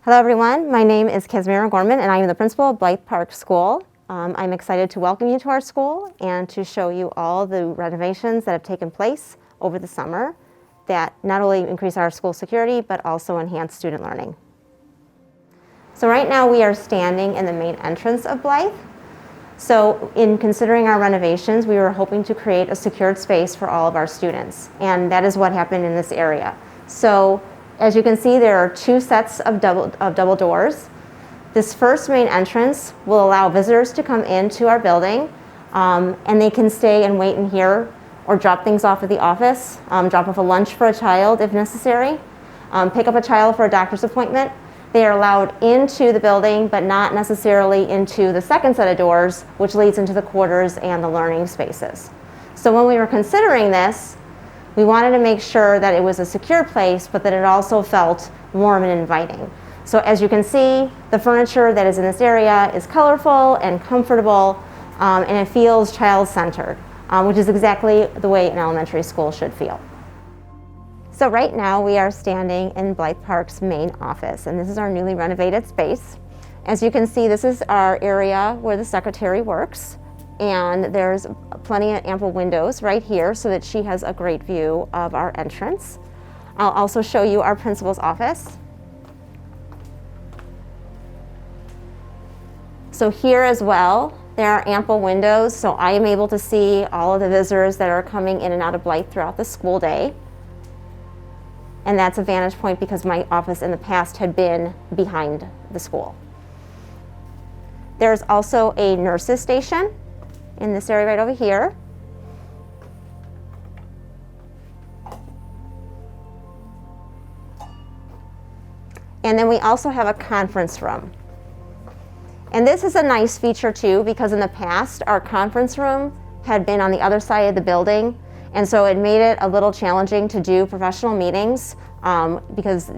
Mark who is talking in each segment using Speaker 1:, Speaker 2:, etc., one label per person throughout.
Speaker 1: Hello everyone, my name is Casimira Gorman and I am the principal of Blythe Park School. I'm excited to welcome you to our school and to show you all the renovations that have taken place over the summer that not only increase our school security but also enhance student learning. So right now we are standing in the main entrance of Blythe. So in considering our renovations, we were hoping to create a secured space for all of our students, and that is what happened in this area. So as you can see, there are two sets of double doors. This first main entrance will allow visitors to come into our building, and they can stay and wait in here or drop things off at the office, drop off a lunch for a child if necessary, pick up a child for a doctor's appointment. They are allowed into the building, but not necessarily into the second set of doors, which leads into the quarters and the learning spaces. So when we were considering this, we wanted to make sure that it was a secure place, but that it also felt warm and inviting. So as you can see, the furniture that is in this area is colorful and comfortable, and it feels child-centered, which is exactly the way an elementary school should feel. So right now we are standing in Blythe Park's main office, and this is our newly renovated space. As you can see, this is our area where the secretary works, and there's plenty of ample windows right here so that she has a great view of our entrance. I'll also show you our principal's office. So here as well, there are ample windows, so I am able to see all of the visitors that are coming in and out of Blythe throughout the school day. And that's a vantage point because my office in the past had been behind the school. There's also a nurse's station in this area right over here. And then we also have a conference room. And this is a nice feature too, because in the past our conference room had been on the other side of the building, and so it made it a little challenging to do professional meetings because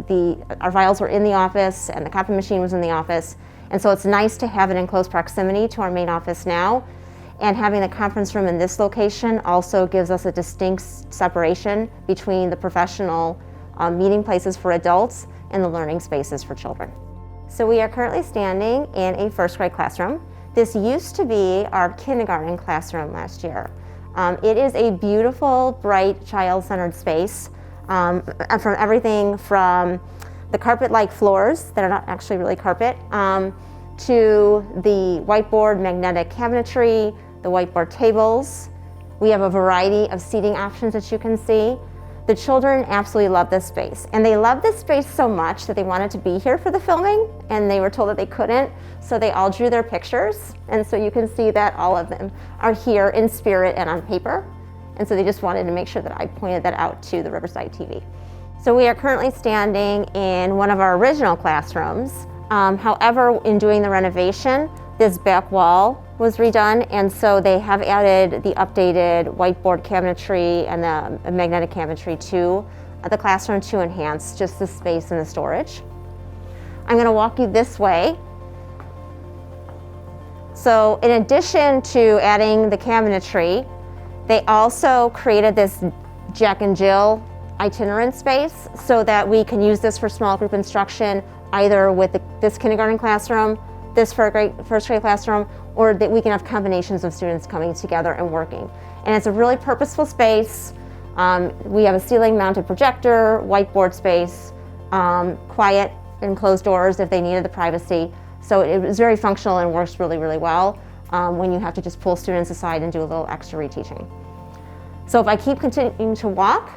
Speaker 1: our files were in the office and the copy machine was in the office. And so it's nice to have it in close proximity to our main office now. And having the conference room in this location also gives us a distinct separation between the professional meeting places for adults and the learning spaces for children. So we are currently standing in a first grade classroom. This used to be our kindergarten classroom last year. It is a beautiful, bright, child-centered space from everything from the carpet-like floors that are not actually really carpet to the whiteboard magnetic cabinetry, the whiteboard tables. We have a variety of seating options that you can see. The children absolutely love this space, and they love this space so much that they wanted to be here for the filming, and they were told that they couldn't, so they all drew their pictures, and so you can see that all of them are here in spirit and on paper, and so they just wanted to make sure that I pointed that out to the Riverside TV. So we are currently standing in one of our original classrooms. However, in doing the renovation, this back wall was redone, and so they have added the updated whiteboard cabinetry and the magnetic cabinetry to the classroom to enhance just the space and the storage. I'm going to walk you this way. So in addition to adding the cabinetry, they also created this Jack and Jill itinerant space so that we can use this for small group instruction either with this kindergarten classroom, this first grade classroom, or that we can have combinations of students coming together and working. And it's a really purposeful space. We have a ceiling mounted projector, whiteboard space, quiet and closed doors if they needed the privacy. So it was very functional and works really, really well when you have to just pull students aside and do a little extra reteaching. So if I keep continuing to walk,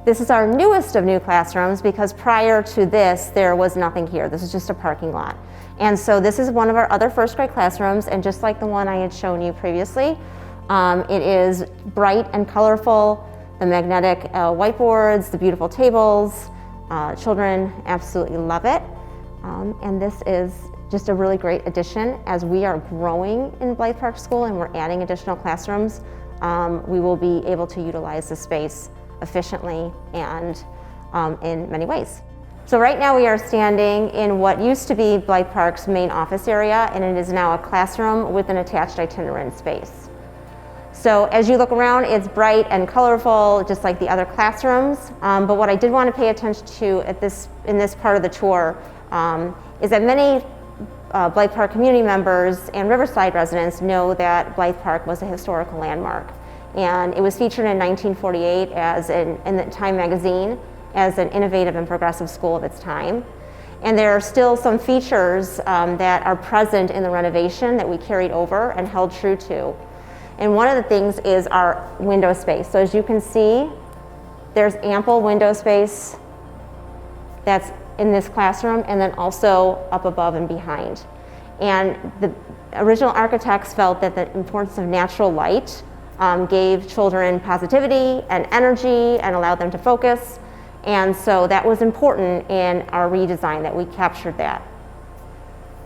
Speaker 1: this is our newest of new classrooms because prior to this, there was nothing here. This is just a parking lot. And so this is one of our other first grade classrooms, and just like the one I had shown you previously, it is bright and colorful, the magnetic whiteboards, the beautiful tables. Children absolutely love it. And this is just a really great addition. As we are growing in Blythe Park School and we're adding additional classrooms, we will be able to utilize the space efficiently and in many ways. So right now we are standing in what used to be Blythe Park's main office area, and it is now a classroom with an attached itinerant space. So as you look around, it's bright and colorful, just like the other classrooms. But what I did want to pay attention to in this part of the tour is that many Blythe Park community members and Riverside residents know that Blythe Park was a historical landmark. And it was featured in 1948 in the Time magazine as an innovative and progressive school of its time. And there are still some features that are present in the renovation that we carried over and held true to. And one of the things is our window space. So as you can see, there's ample window space that's in this classroom and then also up above and behind. And the original architects felt that the importance of natural light gave children positivity and energy and allowed them to focus. And so that was important in our redesign, that we captured that.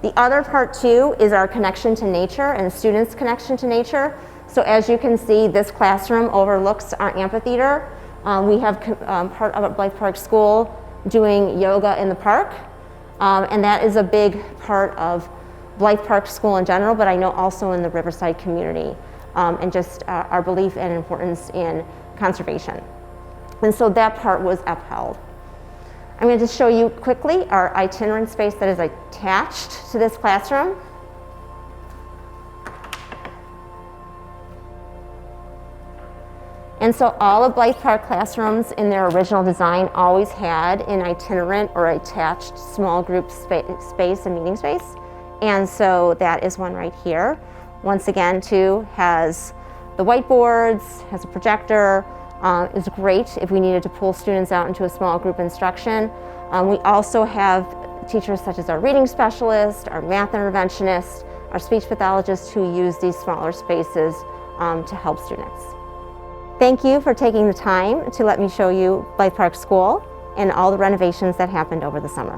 Speaker 1: The other part too is our connection to nature and students' connection to nature. So as you can see, this classroom overlooks our amphitheater. We have part of Blythe Park School doing yoga in the park. And that is a big part of Blythe Park School in general, but I know also in the Riverside community, and just our belief and importance in conservation. And so that part was upheld. I'm going to just show you quickly our itinerant space that is attached to this classroom. And so all of Blythe Park classrooms in their original design always had an itinerant or attached small group space and meeting space. And so that is one right here. Once again, too, has the whiteboards, has a projector. Is great if we needed to pull students out into a small group instruction. We also have teachers such as our reading specialist, our math interventionist, our speech pathologists who use these smaller spaces to help students. Thank you for taking the time to let me show you Blythe Park School and all the renovations that happened over the summer.